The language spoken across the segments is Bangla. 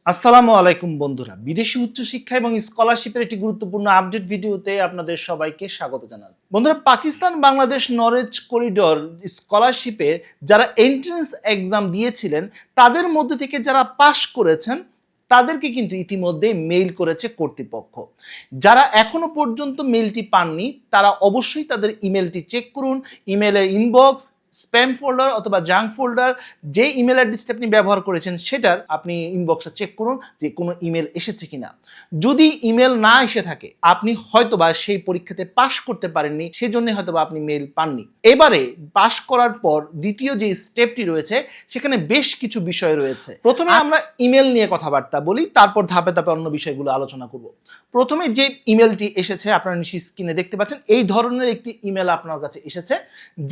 আসসালামু আলাইকুম বন্ধুরা, বিদেশি উচ্চশিক্ষা এবং স্কলারশিপের একটি গুরুত্বপূর্ণ আপডেট ভিডিওতে আপনাদের সবাইকে স্বাগত জানাই। বন্ধুরা, পাকিস্তান বাংলাদেশ নলেজ করিডোর স্কলারশিপের যারা এন্ট্রান্স এক্সাম দিয়েছিলেন তাদের মধ্যে থেকে যারা পাশ করেছেন তাদেরকে কিন্তু ইতিমধ্যে মেইল করেছে কর্তৃপক্ষ। যারা এখনো পর্যন্ত মেইলটি পাননি তারা অবশ্যই তাদের ইমেলটি চেক করুন। ইমেলের ইনবক্স, স্প্যাম ফোল্ডার অথবা জাঙ্ক ফোল্ডার, যে ইমেল অ্যাড্রেসটি আপনি ব্যবহার করেছেন সেটার আপনি ইনবক্সটা চেক করুন যে কোনো ইমেল এসেছে কিনা। যদি ইমেল না এসে থাকে আপনি হয়তোবা সেই পরীক্ষাতে পাশ করতে পারেননি, সেজন্য হয়তোবা আপনি মেইল পাননি। এবারে পাশ করার পর দ্বিতীয় যে স্টেপটি রয়েছে সেখানে বেশ কিছু বিষয় রয়েছে। প্রথমে আমরা ইমেল নিয়ে কথাবার্তা বলি, তারপর ধাপে ধাপে অন্য বিষয়গুলো আলোচনা করব। প্রথমে যে ইমেলটি এসেছে আপনারা নিশ্চয়ই স্ক্রিনে দেখতে পাচ্ছেন, এই ধরনের একটি ইমেল আপনার কাছে এসেছে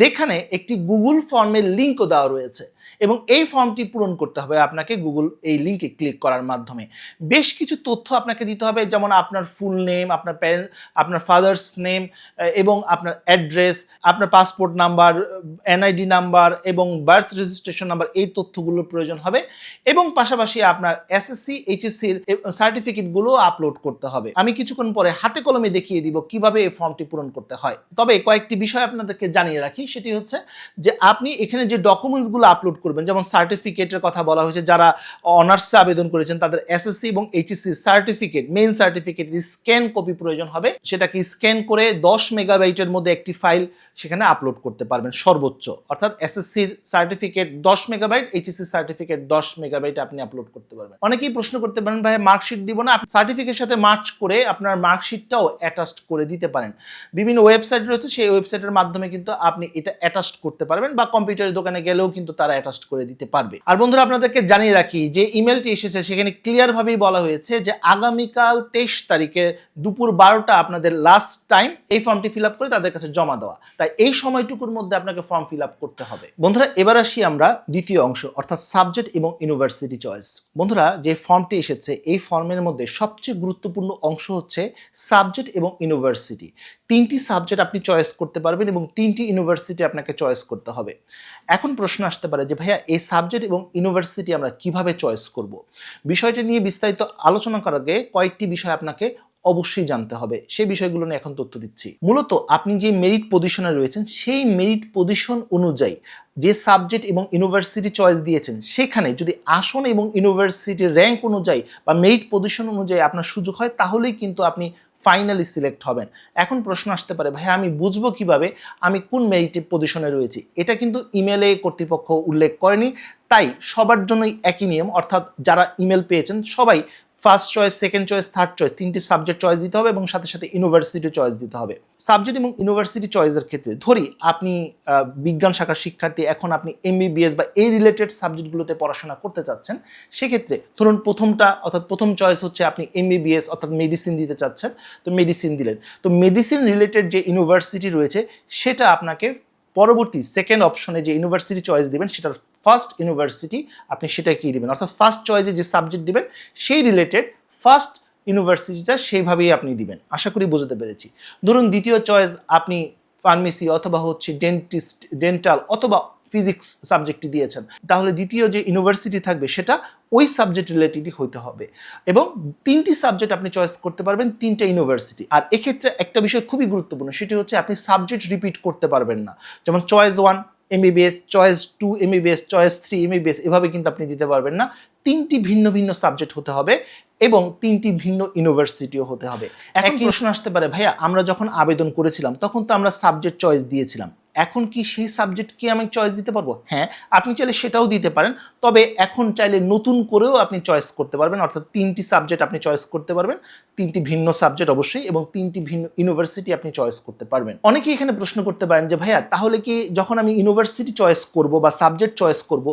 যেখানে একটি গুগল ফর্মের লিঙ্কও দেওয়া রয়েছে এবং এই ফর্মটি পূরণ করতে হবে আপনাকে গুগল এই লিঙ্কে ক্লিক করার মাধ্যমে। বেশ কিছু তথ্য আপনাকে দিতে হবে, যেমন আপনার ফুল নেম, আপনার ফাদার্স নেম এবং আপনার অ্যাড্রেস, আপনার পাসপোর্ট নাম্বার, এনআইডি নাম্বার এবং বার্থ রেজিস্ট্রেশন নাম্বার, এই তথ্যগুলোর প্রয়োজন হবে এবং পাশাপাশি আপনার এসএসসি এইচএসসির সার্টিফিকেটগুলো আপলোড করতে হবে। আমি কিছুক্ষণ পরে হাতে কলমে দেখিয়ে দিব কিভাবে এই ফর্মটি পূরণ করতে হয়। তবে কয়েকটি বিষয় আপনাদেরকে জানিয়ে রাখি, সেটি হচ্ছে যে আপনি এখানে যে ডকুমেন্টসগুলো আপলোড করবেন, যেমন সার্টিফিকেটের কথা বলা হয়েছে, যারা অনার্সে আবেদন করেছেন তাদের এসএসসি এবং HSC certificate, main certificate scan copy প্রয়োজন হবে। সেটাকে স্ক্যান করে 10 মেগাবাইটের মধ্যে একটি ফাইল সেখানে আপলোড করতে পারবেন সর্বোচ্চ, অর্থাৎ এসএসসির certificate 10 megabyte, HSC certificate 10 megabyte আপনি আপলোড করতে পারবেন। অনেকেই প্রশ্ন করতে পারেন, ভাই মার্কশিট দিব না? সার্টিফিকেটের সাথে মার্চ করে আপনার মার্কশিটটাও অ্যাটাচ করে দিতে পারেন। বিভিন্ন ওয়েবসাইট রয়েছে, সেই ওয়েবসাইটের মাধ্যমে কিন্তু আপনি এটা অ্যাটাচ করতে পারবেন বা কম্পিউটারের দোকানে গেলেও কিন্তু তারা অ্যাটাচ করে দিতে পারবে। আর বন্ধুরা, আপনাদেরকে জানিয়ে রাখি যে ইমেলটি এসেছে সেখানে ক্লিয়ার ভাবেই বলা হয়েছে যে আগামীকাল 23 তারিখে দুপুর 12টা আপনাদের লাস্ট টাইম এই ফর্মটি ফিল আপ করে তাদের কাছে জমা দেওয়া। তাই এই সময়টুকুর মধ্যে আপনাকে ফর্ম ফিল আপ করতে হবে। বন্ধুরা, এবার আসি আমরা দ্বিতীয় অংশ, অর্থাৎ সাবজেক্ট এবং ইউনিভার্সিটি চয়েস। বন্ধুরা, যে ফর্মটি এসেছে এই ফর্মের মধ্যে সবচেয়ে গুরুত্বপূর্ণ অংশ হচ্ছে সাবজেক্ট এবং ইউনিভার্সিটি। 3টি সাবজেক্ট আপনি চয়েস করতে পারবেন এবং 3টি ইউনিভার্সিটি আপনাকে চয়েস করতে হবে। এখন প্রশ্ন আসতে পারে যে ভাইয়া এই সাবজেক্ট এবং ইউনিভার্সিটি আমরা কিভাবে চয়েস করব? বিষয়টা নিয়ে বিস্তারিত আলোচনা করার আগে কয়েকটি বিষয় আপনাকে অবশ্যই জানতে হবে, সেই বিষয়গুলো নিয়ে এখন তথ্য দিচ্ছি। মূলত আপনি যে মেরিট পজিশনে রয়েছেন সেই মেরিট পজিশন অনুযায়ী যে সাবজেক্ট এবং ইউনিভার্সিটি চয়েস দিয়েছেন সেখানে যদি আসন এবং ইউনিভার্সিটির র্যাঙ্ক অনুযায়ী বা মেরিট পজিশন অনুযায়ী আপনার সুযোগ হয় তাহলেই কিন্তু আপনি ফাইনালি সিলেক্ট হবেন। এখন প্রশ্ন আসতে পারে, ভাই আমি বুঝবো কিভাবে আমি কোন মেরিট পজিশনে রয়েছি? এটা কিন্তু ইমেলে কর্তৃপক্ষ উল্লেখ করেনি, তাই সবার জন্যই একই নিয়ম, অর্থাৎ যারা ইমেল পেয়েছেন সবাই first choice, second choice, third choice 3টি সাবজেক্ট চয়েস দিতে হবে এবং সাথে সাথে ইউনিভার্সিটি চয়েস দিতে হবে। সাবজেক্ট এবং ইউনিভার্সিটি চয়েসের ক্ষেত্রে ধরি আপনি বিজ্ঞান শাখার শিক্ষার্থী, এখন আপনি এমবিবিএস বা এই রিলেটেড সাবজেক্টগুলোতে পড়াশোনা করতে চাচ্ছেন। সেক্ষেত্রে ধরুন প্রথম চয়েস হচ্ছে আপনি এমবিবিএস অর্থাৎ মেডিসিন দিতে চাচ্ছেন, তো মেডিসিন দিলেন। তো মেডিসিন রিলেটেড যে ইউনিভার্সিটি রয়েছে সেটা আপনাকে পরবর্তী সেকেন্ড অপশনে যে ইউনিভার্সিটি চয়েস দিবেন সেটার ফার্স্ট ইউনিভার্সিটি আপনি সেটাকেই দিবেন, অর্থাৎ ফার্স্ট চয়েসে যে সাবজেক্ট দিবেন সেই রিলেটেড ফার্স্ট ইউনিভার্সিটিটা সেইভাবেই আপনি দিবেন। আশা করি বুঝতে পেরেছি। ধরুন দ্বিতীয় চয়েস আপনি ফার্মেসি অথবা হচ্ছে ডেন্টাল অথবা ফিজিক্স সাবজেক্টটি দিয়েছেন, তাহলে দ্বিতীয় যে ইউনিভার্সিটি থাকবে সেটা ওই সাবজেক্ট রিলেটেডই হইতে হবে এবং 3টি সাবজেক্ট আপনি চয়েস করতে পারবেন 3টে ইউনিভার্সিটি। আর এক্ষেত্রে একটা বিষয় খুবই গুরুত্বপূর্ণ, সেটি হচ্ছে আপনি সাবজেক্ট রিপিট করতে পারবেন না। যেমন choice 1 MBBS, choice 2 MBBS, choice 3 MBBS, এভাবে কিন্তু আপনি দিতে পারবেন না। 3টি ভিন্ন ভিন্ন সাবজেক্ট হতে হবে এবং 3টি ভিন্ন ইউনিভার্সিটিও হতে হবে। এখন প্রশ্ন আসতে পারে, ভাইয়া আমরা যখন আবেদন করেছিলাম তখন তো আমরা সাবজেক্ট চয়েস দিয়েছিলাম, এখন কি সেই সাবজেক্ট কি আমি চয়েস দিতে পারবো? হ্যাঁ, আপনি চাইলে সেটাও দিতে পারেন, তবে এখন চাইলে নতুন করেও আপনি চয়েস করতে পারবেন, অর্থাৎ 3টি সাবজেক্ট আপনি চয়েস করতে পারবেন, 3টি ভিন্ন সাবজেক্ট অবশ্যই, এবং 3টি ভিন্ন ইউনিভার্সিটি আপনি চয়েস করতে পারবেন। অনেকেই এখানে প্রশ্ন করতে পারেন যে ভাইয়া তাহলে কি যখন আমি ইউনিভার্সিটি চয়েস করব বা সাবজেক্ট চয়েস করব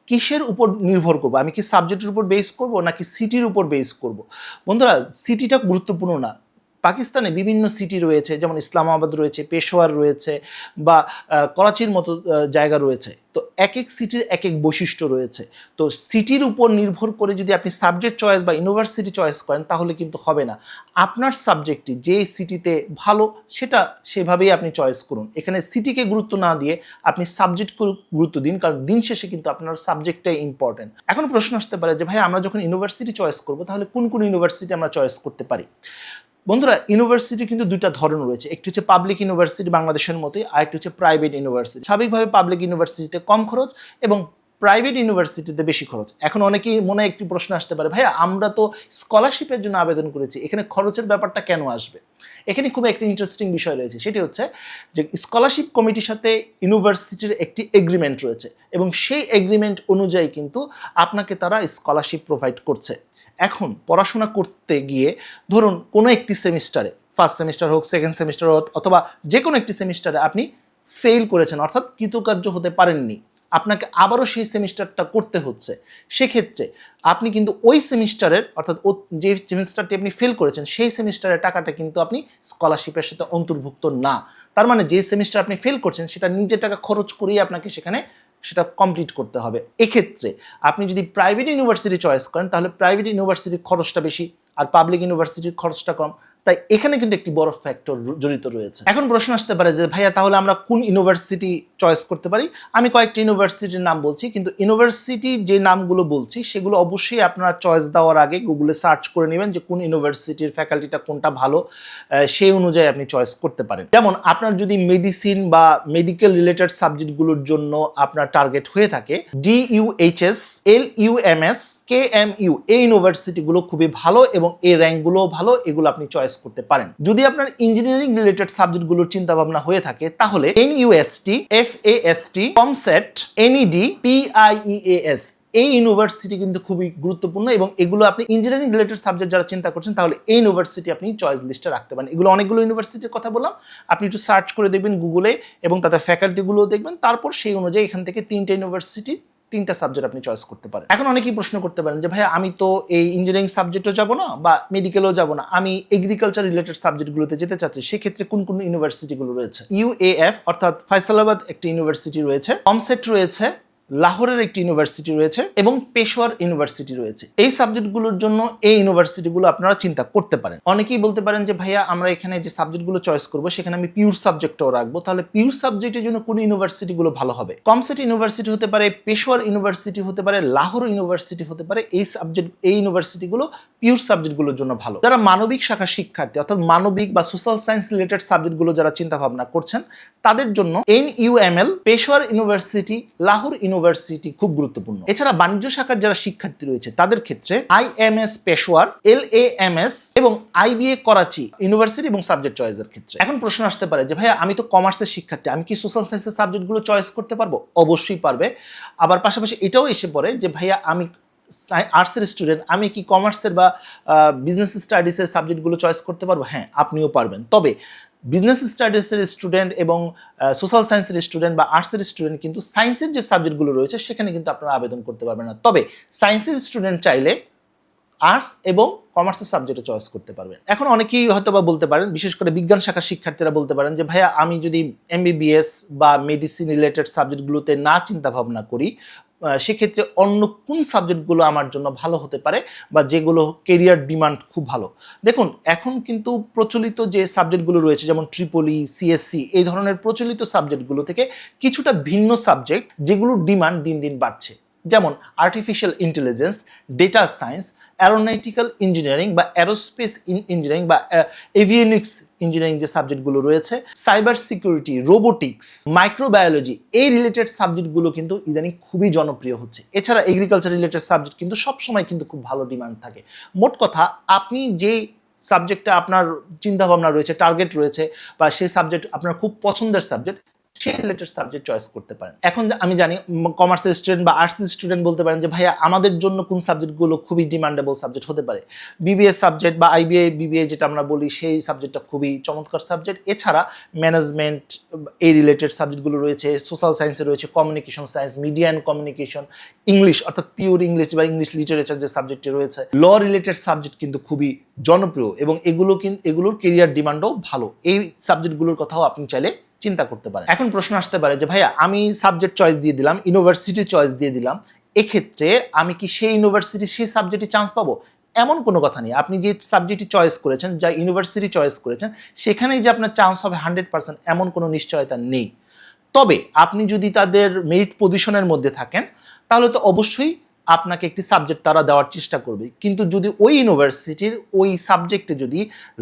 কিসের উপর নির্ভর করব? আমি কি সাবজেক্টের উপর বেস করব নাকি সিটির উপর বেস করব? বন্ধুরা, সিটিটা গুরুত্বপূর্ণ না, পাকিস্তানে বিভিন্ন সিটি রয়েছে, যেমন ইসলামাবাদ রয়েছে, পেশোয়ার রয়েছে বা করাচির মতো জায়গা রয়েছে। তো এক এক সিটির এক এক বৈশিষ্ট্য রয়েছে। তো সিটির উপর নির্ভর করে যদি আপনি সাবজেক্ট চয়েস বা ইউনিভার্সিটি চয়েস করেন তাহলে কিন্তু হবে না। আপনার সাবজেক্টটি যে সিটিতে ভালো সেটা সেভাবেই আপনি চয়েস করুন। এখানে সিটিকে গুরুত্ব না দিয়ে আপনি সাবজেক্টকে গুরুত্ব দিন, কারণ দিন শেষে কিন্তু আপনার সাবজেক্টটাই ইম্পর্টেন্ট। এখন প্রশ্ন আসতে পারে যে ভাই আমরা যখন ইউনিভার্সিটি চয়েস করব তাহলে কোন কোন ইউনিভার্সিটি আমরা চয়েস করতে পারি। বন্ধুরা, ইউনিভার্সিটি কিন্তু দুইটা ধরন রয়েছে, একটি হচ্ছে পাবলিক ইউনিভার্সিটি বাংলাদেশের মতোই, আর একটি হচ্ছে প্রাইভেট ইউনিভার্সিটি। স্বাভাবিকভাবে পাবলিক ইউনিভার্সিটিতে কম খরচ এবং প্রাইভেট ইউনিভার্সিটিতে বেশি খরচ। এখন অনেকেই মনে একটি প্রশ্ন আসতে পারে, ভাইয়া আমরা তো স্কলারশিপের জন্য আবেদন করেছি, এখানে খরচের ব্যাপারটা কেন আসবে? এখানে খুব একটা ইন্টারেস্টিং বিষয় রয়েছে, সেটি হচ্ছে যে স্কলারশিপ কমিটির সাথে ইউনিভার্সিটির একটি এগ্রিমেন্ট রয়েছে এবং সেই এগ্রিমেন্ট অনুযায়ী কিন্তু আপনাকে তারা স্কলারশিপ প্রোভাইড করছে। এখন পড়াশোনা করতে গিয়ে ধরুন কোনো একটি সেমিস্টারে, ফার্স্ট সেমিস্টার হোক, সেকেন্ড সেমিস্টার হোক, অথবা যে কোনো একটি সেমিস্টারে আপনি ফেল করেছেন, অর্থাৎ কৃতকার্য হতে পারেননি, আপনাকে আবারও সেই সেমিস্টারটা করতে হচ্ছে। সেক্ষেত্রে আপনি কিন্তু ওই সেমিস্টারের, অর্থাৎ যে সেমিস্টারটি আপনি ফেল করেছেন সেই সেমিস্টারের টাকাটা কিন্তু আপনি স্কলারশিপের সাথে অন্তর্ভুক্ত না। তার মানে যে সেমিস্টার আপনি ফেল করছেন সেটা নিজের টাকা খরচ করেই আপনাকে সেখানে সেটা কমপ্লিট করতে হবে। এক্ষেত্রে আপনি যদি প্রাইভেট ইউনিভার্সিটি চয়েস করেন তাহলে প্রাইভেট ইউনিভার্সিটির খরচটা বেশি আর পাবলিক ইউনিভার্সিটির খরচটা কম। তাই এখানে কিন্তু একটি বড় ফ্যাক্টর জড়িত রয়েছে। এখন প্রশ্ন আসতে পারে যে ভাইয়া তাহলে আমরা কোন ইউনিভার্সিটি চয়েস করতে পারি? আমি কয়েকটি ইউনিভার্সিটির নাম বলছি, কিন্তু ইউনিভার্সিটি যে নামগুলো বলছি সেগুলো অবশ্যই আপনারা চয়েস দেওয়ার আগে গুগলে সার্চ করে নেবেন যে কোন ইউনিভার্সিটির ফ্যাকাল্টিটা কোনটা ভালো, সেই অনুযায়ী আপনি চয়েস করতে পারেন। যেমন আপনার যদি মেডিসিন বা মেডিকেল রিলেটেড সাবজেক্টগুলোর জন্য আপনার টার্গেট হয়ে থাকে, DUHS, LUMS, KMU এই ইউনিভার্সিটিগুলো খুবই ভালো এবং এই র্যাঙ্কগুলোও ভালো, এগুলো আপনি চয়েস করতে পারেন। যদি আপনার ইঞ্জিনিয়ারিং রিলেটেড সাবজেক্টগুলোর চিন্তা ভাবনা হয়ে থাকে তাহলে NUST, FAST, COMSET, NED, PIEAS এই ইউনিভার্সিটি কিন্তু খুবই গুরুত্বপূর্ণ এবং এগুলো আপনি ইঞ্জিনিয়ারিং রিলেটেড সাবজেক্ট যারা চিন্তা করছেন তাহলে এই ইউনিভার্সিটি আপনি চয়েস লিস্টে রাখতে পারেন। এগুলো অনেকগুলো ইউনিভার্সিটির কথা বললাম, আপনি একটু সার্চ করে দেখবেন গুগলে এবং তাদের ফ্যাকাল্টিগুলো দেখবেন, তারপর সেই অনুযায়ী এখান থেকে 3টে ইউনিভার্সিটি 3টা সাবজেক্ট আপনি চয়েস করতে পারেন। এখন অনেকেই প্রশ্ন করতে পারেন যে ভাই আমি তো এই ইঞ্জিনিয়ারিং সাবজেক্টও যাব না বা মেডিকেলও যাব না, আমি এগ্রিকালচার রিলেটেড সাবজেক্টগুলোতে যেতে চাচ্ছি, সেক্ষেত্রে কোন কোন ইউনিভার্সিটিগুলো রয়েছে? UAF অর্থাৎ ফয়সালাবাদ একটি ইউনিভার্সিটি রয়েছে, কমসেট রয়েছে, লাহোরের একটি ইউনিভার্সিটি রয়েছে এবং পেশোয়ার ইউনিভার্সিটি রয়েছে। এই সাবজেক্টগুলোর জন্য এই ইউনিভার্সিটিগুলো আপনারা চিন্তা করতে পারেন। অনেকেই বলতে পারেন যে ভাইয়া আমরা এখানে যে সাবজেক্টগুলো চয়েস করবো সেখানে আমি পিওর সাবজেক্টও রাখবো, তাহলে পিওর সাবজেক্টের জন্য কোন ইউনিভার্সিটিগুলো ভালো হবে? কমসেট ইউনিভার্সিটি হতে পারে, পেশোয়ার ইউনিভার্সিটি হতে পারে, লাহোর ইউনিভার্সিটি হতে পারে। এই ইউনিভার্সিটিগুলো পিওর সাবজেক্টগুলোর জন্য ভালো। যারা মানবিক শাখা শিক্ষার্থী অর্থাৎ মানবিক বা সোশ্যাল সায়েন্স রিলেটেড সাবজেক্টগুলো যারা চিন্তা ভাবনা করছেন তাদের জন্য NUML, Peshawar university, Lahore university খুব গুরুত্বপূর্ণ। এছাড়া বাণিজ্য শাখার যারা শিক্ষার্থী রয়েছে তাদের ক্ষেত্রে IMS পেশোয়ার, LAMS এবং IBA করাচি ইউনিভার্সিটি এবং সাবজেক্ট চয়েসের ক্ষেত্রে। এখন প্রশ্ন আসতে পারে যে ভাইয়া আমি তো কমার্সের শিক্ষার্থী, আমি কি সোশ্যাল সায়েন্সের সাবজেক্টগুলো চয়েস করতে পারবো? অবশ্যই পারবে। আবার পাশাপাশি এটাও এসে পড়ে যে ভাইয়া আমি আর্টসের স্টুডেন্ট, আমি কি কমার্সের বা বিজনেস স্টাডিজের সাবজেক্টগুলো চয়েস করতে পারবো? হ্যাঁ, আপনিও পারবেন। তবে বিজনেস স্টাডিজের স্টুডেন্ট এবং সোশ্যাল সায়েন্সের স্টুডেন্ট বা আর্টসের স্টুডেন্ট কিন্তু সায়েন্সের যে সাবজেক্টগুলো রয়েছে সেখানে কিন্তু আপনারা আবেদন করতে পারবেন না। তবে সায়েন্সের স্টুডেন্ট চাইলে আর্টস এবং কমার্সের সাবজেক্টে চয়েস করতে পারবেন। এখন অনেকেই হয়তো বা বলতে পারেন, বিশেষ করে বিজ্ঞান শাখার শিক্ষার্থীরা বলতে পারেন যে ভাইয়া আমি যদি MBBS বা মেডিসিন রিলেটেড সাবজেক্টগুলোতে না চিন্তা ভাবনা করি, সেক্ষেত্রে অন্য কোন সাবজেক্টগুলো আমার জন্য ভালো হতে পারে বা যেগুলো কেরিয়ার ডিমান্ড খুব ভালো? দেখুন, এখন কিন্তু প্রচলিত যে সাবজেক্টগুলো রয়েছে যেমন ট্রিপলি, CSC এই ধরনের প্রচলিত সাবজেক্টগুলো থেকে কিছুটা ভিন্ন সাবজেক্ট যেগুলোর ডিমান্ড দিন দিন বাড়ছে, যেমন artificial intelligence, data science, aeronautical engineering বা অ্যারোস্পেস ইঞ্জিনিয়ারিং বা এভিয়েনিক্স ইঞ্জিনিয়ারিং যে সাবজেক্টগুলো রয়েছে, সাইবার সিকিউরিটি, রোবোটিক্স, মাইক্রোবায়োলজি এই রিলেটেড সাবজেক্টগুলো কিন্তু ইদানিং খুবই জনপ্রিয় হচ্ছে। এছাড়া এগ্রিকালচার রিলেটেড সাবজেক্ট কিন্তু সবসময় কিন্তু খুব ভালো ডিমান্ড থাকে। মোট কথা, আপনি যে সাবজেক্টটা আপনার চিন্তাভাবনা রয়েছে, টার্গেট রয়েছে বা সেই সাবজেক্ট আপনার খুব পছন্দের সাবজেক্ট, সেই রিলেটেড সাবজেক্ট চয়েস করতে পারেন। এখন আমি জানি কমার্সের স্টুডেন্ট বা আর্টসের স্টুডেন্ট বলতে পারেন যে ভাইয়া আমাদের জন্য কোন সাবজেক্টগুলো খুবই ডিমান্ডেবল সাবজেক্ট হতে পারে। বিবিএ সাবজেক্ট বা আইবিএ বিবিএ যেটা আমরা বলি সেই সাবজেক্টটা খুবই চমৎকার সাবজেক্ট। এছাড়া ম্যানেজমেন্ট এই রিলেটেড সাবজেক্টগুলো রয়েছে, সোশ্যাল সায়েন্সে রয়েছে communication science, media and communication, English অর্থাৎ পিওর ইংলিশ বা ইংলিশ লিটারেচার যে সাবজেক্টটি রয়েছে, ল রিলেটেড সাবজেক্ট কিন্তু খুবই জনপ্রিয় এবং এগুলোর কেরিয়ার ডিমান্ডও ভালো। এই সাবজেক্টগুলোর কথাও আপনি চাইলে চিন্তা করতে পারেন। এখন প্রশ্ন আসতে পারে যে ভাইয়া আমি সাবজেক্ট চয়েস দিয়ে দিলাম, ইউনিভার্সিটি চয়েস দিয়ে দিলাম, এক্ষেত্রে আমি কি সেই ইউনিভার্সিটি সেই সাবজেক্টে চান্স পাবো? এমন কোনো কথা নেই। আপনি যে সাবজেক্টটি চয়েস করেছেন, যা ইউনিভার্সিটি চয়েস করেছেন, সেখানেই যে আপনার চান্স হবে 100% এমন কোনো নিশ্চয়তা নেই। তবে আপনি যদি তাদের মেরিট পজিশনের মধ্যে থাকেন তাহলে তো অবশ্যই আপনাকে একটি সাবজেক্ট তারা দেওয়ার চেষ্টা করবে। কিন্তু যদি ওই ইউনিভার্সিটির ওই সাবজেক্টে যদি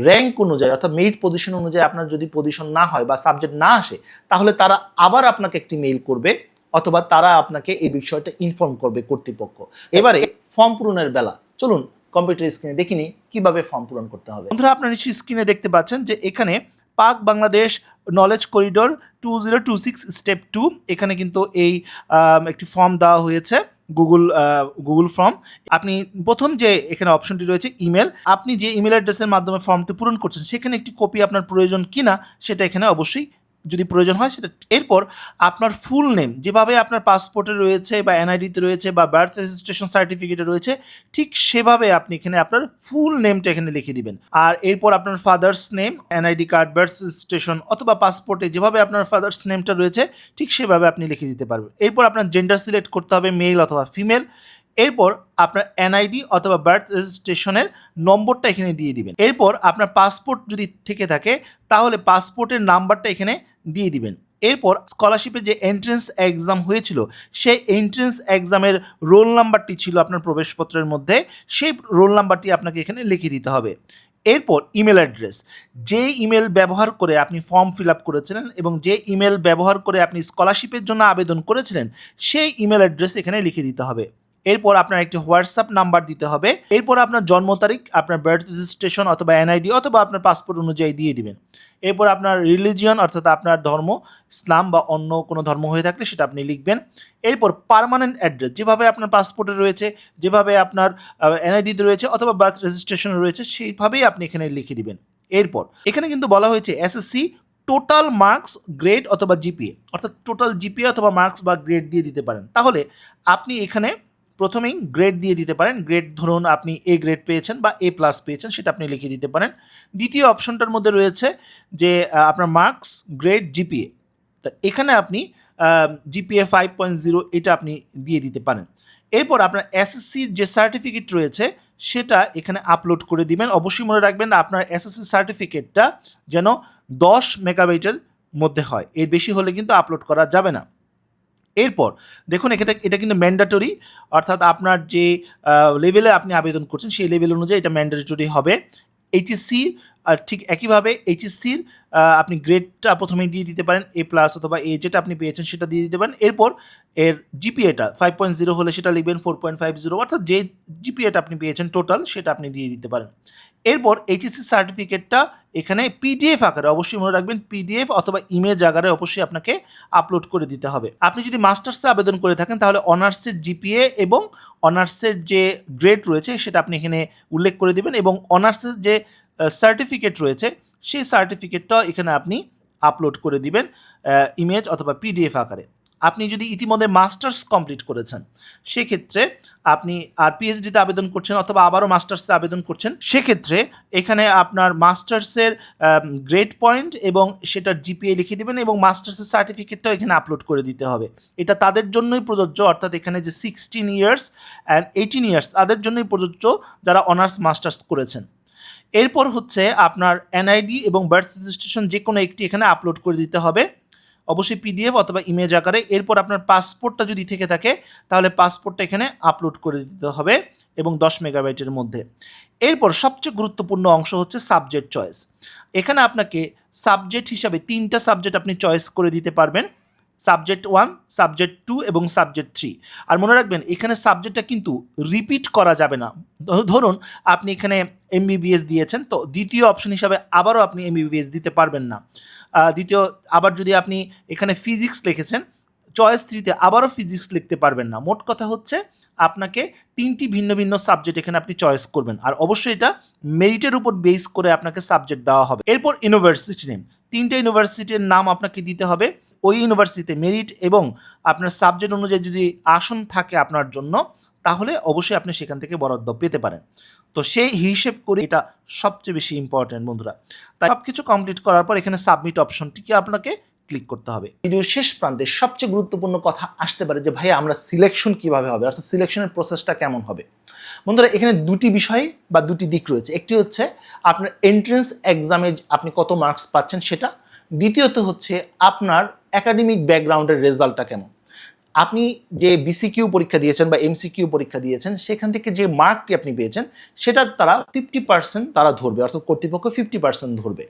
র্যাঙ্ক অনুযায়ী অর্থাৎ মেরিট পজিশন অনুযায়ী আপনার যদি পজিশন না হয় বা সাবজেক্ট না আসে, তাহলে তারা আবার আপনাকে একটি মেইল করবে অথবা তারা আপনাকে এই বিষয়টা ইনফর্ম করবে কর্তৃপক্ষ। এবারে ফর্ম পূরণের বেলা চলুন কম্পিউটার স্ক্রিনে দেখিনি কিভাবে ফর্ম পূরণ করতে হবে। বন্ধুরা আপনারা নিশ্চয়ই স্ক্রিনে দেখতে পাচ্ছেন যে এখানে পাক বাংলাদেশ নলেজ করিডোর 2026 স্টেপ 2 এখানে কিন্তু এই একটি ফর্ম দেওয়া হয়েছে, গুগল ফর্ম। আপনি প্রথম যে এখানে অপশনটি রয়েছে ইমেল, আপনি যে ইমেল অ্যাড্রেসের মাধ্যমে ফর্মটি পূরণ করছেন সেখানে একটি কপি আপনার প্রয়োজন কিনা সেটা এখানে অবশ্যই যদি প্রয়োজন হয় সেটা। এরপর আপনার ফুল নেম যেভাবে আপনার পাসপোর্টে রয়েছে বা এনআইডিতে রয়েছে বা বার্থ রেজিস্ট্রেশন সার্টিফিকেটে রয়েছে ঠিক সেভাবে আপনি এখানে আপনার ফুল নেমটা এখানে লিখে দিবেন। আর এরপর আপনার father's name, NID card, birth registration অথবা পাসপোর্টে যেভাবে আপনার ফাদার্স নেমটা রয়েছে ঠিক সেভাবে আপনি লিখে দিতে পারবেন। এরপর আপনার জেন্ডার সিলেক্ট করতে হবে মেল অথবা ফিমেল। এরপর আপনার এনআইডি অথবা বার্থ রেজিস্ট্রেশনের নম্বরটা এখানে দিয়ে দিবেন। এরপর আপনার পাসপোর্ট যদি থেকে থাকে তাহলে পাসপোর্টের নাম্বারটা এখানে দিয়ে দিবেন। এরপর স্কলারশিপের যে এন্ট্রেন্স এক্সাম হয়েছিল সেই এন্ট্রেন্স এক্সামের রোল নাম্বারটি ছিল আপনার প্রবেশপত্রের মধ্যে, সেই রোল নাম্বারটি আপনাকে এখানে লিখে দিতে হবে। এরপর ইমেল অ্যাড্রেস, যে ইমেল ব্যবহার করে আপনি ফর্ম ফিল আপ করেছিলেন এবং যে ইমেল ব্যবহার করে আপনি স্কলারশিপের জন্য আবেদন করেছিলেন সেই ইমেল অ্যাড্রেস এখানে লিখে দিতে হবে। এরপর আপনার একটি হোয়াটসঅ্যাপ নাম্বার দিতে হবে। এরপর আপনার জন্ম তারিখ, আপনার বার্থ রেজিস্ট্রেশন অথবা এনআইডি অথবা আপনার পাসপোর্ট অনুযায়ী দিয়ে দিবেন। এরপর আপনার রিলিজিয়ন অর্থাৎ আপনার ধর্ম ইসলাম বা অন্য কোনো ধর্ম হয়ে থাকলে সেটা আপনি লিখবেন। এরপর পার্মানেন্ট অ্যাড্রেস যেভাবে আপনার পাসপোর্টে রয়েছে, যেভাবে আপনার এনআইডিতে রয়েছে অথবা বার্থ রেজিস্ট্রেশনে রয়েছে সেইভাবেই আপনি এখানে লিখে দিবেন। এরপর এখানে কিন্তু বলা হয়েছে এসএসসি টোটাল মার্কস, গ্রেড অথবা জিপিএ, অর্থাৎ টোটাল জিপিএ অথবা মার্কস বা গ্রেড দিয়ে দিতে পারেন। তাহলে আপনি এখানে প্রথমেই গ্রেড দিয়ে দিতে পারেন। গ্রেড ধরুন আপনি এ গ্রেড পেয়েছেন বা এ প্লাস পেয়েছেন সেটা আপনি লিখে দিতে পারেন। দ্বিতীয় অপশনটার মধ্যে রয়েছে যে আপনার মার্কস, গ্রেড, জিপিএ। তা এখানে আপনি জিপিএ 5.0 এটা আপনি দিয়ে দিতে পারেন। এরপর আপনার এসএসসির যে সার্টিফিকেট রয়েছে সেটা এখানে আপলোড করে দিবেন। অবশ্যই মনে রাখবেন আপনার এসএসসি সার্টিফিকেটটা যেন 10 মেগাবাইটের মধ্যে হয়, এর বেশি হলে কিন্তু আপলোড করা যাবে না। এরপর দেখুন এটা কিন্তু ম্যান্ডেটরি, অর্থাৎ আপনার যে লেভেলে আপনি আবেদন করছেন সেই লেভেল অনুযায়ী এটা ম্যান্ডেটরি হবে। এইচএসসি ঠিক একইভাবে এইচএসসির আপনি গ্রেডটা প্রথমেই দিয়ে দিতে পারেন, এ প্লাস অথবা এ যেটা আপনি পেয়েছেন সেটা দিয়ে দিতে পারেন। এরপর এর জিপিএটা 5.0 হলে সেটা লিখবেন 4.50, অর্থাৎ যে জিপিএটা আপনি পেয়েছেন টোটাল সেটা আপনি দিয়ে দিতে পারেন। এরপর এইচএসসি সার্টিফিকেটটা এখানে পিডিএফ আকারে, অবশ্যই মনে রাখবেন পিডিএফ অথবা ইমেজ আকারে অবশ্যই আপনাকে আপলোড করে দিতে হবে। আপনি যদি মাস্টার্সে আবেদন করে থাকেন তাহলে অনার্সের জিপিএ এবং অনার্সের যে গ্রেড রয়েছে সেটা আপনি এখানে উল্লেখ করে দিবেন এবং অনার্সের যে সার্টিফিকেট রয়েছে সেই সার্টিফিকেটটা এখানে আপনি আপলোড করে দিবেন ইমেজ অথবা পিডিএফ আকারে। আপনি যদি ইতিমধ্যে মাস্টার্স কমপ্লিট করেছেন সেক্ষেত্রে আপনি আর পিএইচডিতে আবেদন করছেন অথবা আবারও মাস্টার্সে আবেদন করছেন, সেক্ষেত্রে এখানে আপনার মাস্টার্সের গ্রেড পয়েন্ট এবং সেটার জিপিএ লিখে দেবেন এবং মাস্টার্সের সার্টিফিকেটটাও এখানে আপলোড করে দিতে হবে। এটা তাদের জন্যই প্রযোজ্য, অর্থাৎ এখানে যে 16 ইয়ার্স অ্যান্ড 18 ইয়ার্স তাদের জন্যই প্রযোজ্য যারা অনার্স মাস্টার্স করেছেন। এরপর হচ্ছে আপনার এনআইডি এবং বার্থ রেজিস্ট্রেশন যে কোনো একটি এখানে আপলোড করে দিতে হবে, অবশ্যই পিডিএফ অথবা ইমেজ আকারে। এরপর আপনার পাসপোর্টটা যদি থেকে থাকে তাহলে পাসপোর্টটা এখানে আপলোড করে দিতে হবে এবং 10 মেগাবাইটের মধ্যে। এরপর সবচেয়ে গুরুত্বপূর্ণ অংশ হচ্ছে সাবজেক্ট চয়েস। এখানে আপনাকে সাবজেক্ট হিসাবে 3টা সাবজেক্ট আপনি চয়েস করে দিতে পারবেন। সাবজেক্ট 1, সাবজেক্ট 2 এবং সাবজেক্ট 3। আর মনে রাখবেন এখানে সাবজেক্টটা কিন্তু রিপিট করা যাবে না। ধরুন আপনি এখানে এমবিবিএস দিয়েছেন, তো দ্বিতীয় অপশন হিসাবে আবারও আপনি এমবিবিএস দিতে পারবেন না। আবার যদি আপনি এখানে ফিজিক্স লিখেছেন, চয়েস 3তে আবারও ফিজিক্স লিখতে পারবেন না। মোট কথা হচ্ছে আপনাকে 3টি ভিন্ন ভিন্ন সাবজেক্ট এখানে আপনি চয়েস করবেন, আর অবশ্যই এটা মেরিটের উপর বেস করে আপনাকে সাবজেক্ট দেওয়া হবে। এরপর ইউনিভার্সিটি নেম, 3টে ইউনিভার্সিটির নাম আপনাকে দিতে হবে। ওই ইউনিভার্সিটিতে মেরিট এবং আপনার সাবজেক্ট অনুযায়ী যদি আসন থাকে আপনার জন্য, তাহলে অবশ্যই আপনি সেখান থেকে বরাদ্দ পেতে পারেন। তো সেই হিসেব করে এটা সবচেয়ে বেশি ইম্পর্টেন্ট বন্ধুরা। তাই সব কিছু কমপ্লিট করার পর এখানে সাবমিট অপশনটিকে আপনাকে ক্লিক করতে হবে। ভিডিওর শেষ প্রান্তে সবচেয়ে গুরুত্বপূর্ণ কথা আসতে পারে যে ভাই আমরা সিলেকশন কিভাবে হবে, অর্থাৎ সিলেকশনের প্রসেসটা কেমন হবে। বন্ধুরা এখানে দুটি বিষয় বা দুটি দিক রয়েছে। একটি হচ্ছে আপনার এন্ট্রেন্স এক্সামে আপনি কত মার্কস পাচ্ছেন সেটা, দ্বিতীয়ত হচ্ছে আপনার একাডেমিক ব্যাকগ্রাউন্ডের রেজাল্টটা কেমন। আপনি যে বিসিকিউ পরীক্ষা দিয়েছেন বা এমসিকিউ পরীক্ষা দিয়েছেন, সেখান থেকে যে মার্কটি আপনি পেয়েছেন সেটার তারা 50% তারা ধরবে, অর্থাৎ কর্তৃপক্ষ 50% ধরবে।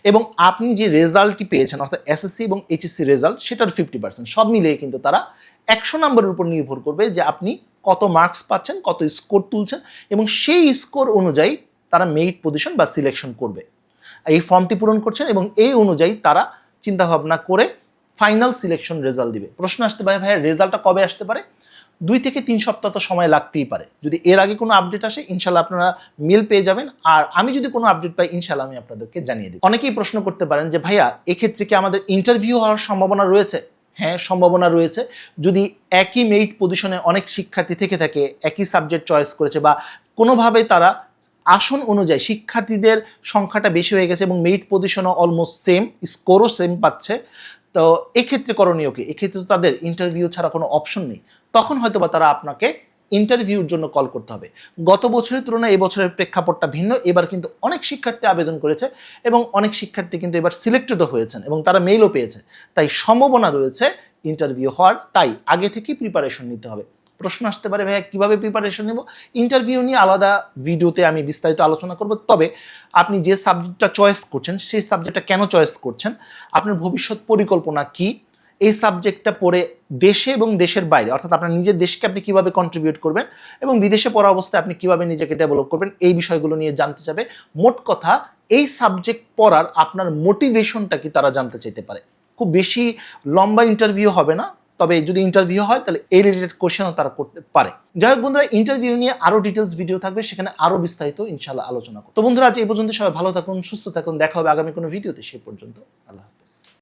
এবং আপনি যে রেজাল্টটি পেয়েছেন অর্থাৎ এসএসসি এবং এইচএসসি রেজাল্ট, সেটার 50%, সব মিলিয়ে কিন্তু তারা 100 নম্বরের উপর নির্ভর করবে যে আপনি কত মার্কস পাচ্ছেন, কত স্কোর তুলছেন, এবং সেই স্কোর অনুযায়ী তারা মেরিট পজিশন বা সিলেকশন করবে। এই ফর্মটি পূরণ করছেন এবং এই অনুযায়ী তারা চিন্তাভাবনা করে ফাইনাল সিলেকশন রেজাল্ট দিবে। প্রশ্ন আসতে পারে ভাইয়া রেজাল্টটা কবে আসতে পারে? 2 থেকে 3 সপ্তাহ তো সময় লাগতেই পারে। যদি এর আগে কোনো আপডেট আসে ইনশাল্লাহ আপনারা মেল পেয়ে যাবেন, আর আমি যদি কোনো আপডেট পাই ইনশাল্লাহ আমি আপনাদেরকে জানিয়ে দিই। অনেকেই প্রশ্ন করতে পারেন যে ভাইয়া এক্ষেত্রে কি আমাদের ইন্টারভিউ হওয়ার সম্ভাবনা রয়েছে? হ্যাঁ, সম্ভাবনা রয়েছে। যদি একই মেরিট পজিশনে অনেক শিক্ষার্থী থেকে থাকে, একই সাবজেক্ট চয়েস করেছে বা কোনোভাবে তারা আসন অনুযায়ী শিক্ষার্থীদের সংখ্যাটা বেশি হয়ে গেছে এবং মেরিট পজিশনও অলমোস্ট সেম, স্কোরও সেম পাচ্ছে, তো এক্ষেত্রে করণীয় কি? এক্ষেত্রে তো তাদের ইন্টারভিউ ছাড়া কোনো অপশন নেই। তখন হয়তো বা তারা আপনাকে ইন্টারভিউর জন্য কল করতে হবে। গত বছরের তুলনায় এই বছরের প্রেক্ষাপটটা ভিন্ন। এবার কিন্তু অনেক শিক্ষার্থী আবেদন করেছে এবং অনেক শিক্ষার্থী কিন্তু এবার সিলেক্টেডও হয়েছেন এবং তারা মেইলও পেয়েছে। তাই সম্ভাবনা রয়েছে ইন্টারভিউ হওয়ার, তাই আগে থেকেই প্রিপারেশন নিতে হবে। প্রশ্ন আসতে পারে ভাইয়া কীভাবে প্রিপারেশন নেব? ইন্টারভিউ নিয়ে আলাদা ভিডিওতে আমি বিস্তারিত আলোচনা করব। তবে আপনি যে সাবজেক্টটা চয়েস করছেন সেই সাবজেক্টটা কেন চয়েস করছেন, আপনার ভবিষ্যৎ পরিকল্পনা কি, এই সাবজেক্টটা পড়ে দেশে এবং দেশের বাইরে অর্থাৎ আপনার নিজের দেশকে আপনি কিভাবে কন্ট্রিবিউট করবেন এবং বিদেশে পড়া অবস্থায় আপনি কিভাবে নিজেকে ডেভেলপ করবেন, এই বিষয়গুলো নিয়ে জানতে চাবে। মোট কথা এই সাবজেক্ট পড়ার আপনার মোটিভেশনটা কি তারা জানতে চাইতে পারে। খুব বেশি লম্বা ইন্টারভিউ হবে না, তবে যদি ইন্টারভিউ হয় তাহলে এই রিলেটেড কোশ্চেনও তারা করতে পারে। যাই হোক বন্ধুরা, ইন্টারভিউ নিয়ে আরও ডিটেলস ভিডিও থাকবে, সেখানে আরও বিস্তারিত ইনশাআল্লাহ আলোচনা করব। তো বন্ধুরা আজ এই পর্যন্ত, সবাই ভালো থাকুন, সুস্থ থাকুন, দেখা হবে আগামী কোনো ভিডিওতে। সে পর্যন্ত আল্লাহ হাফেজ।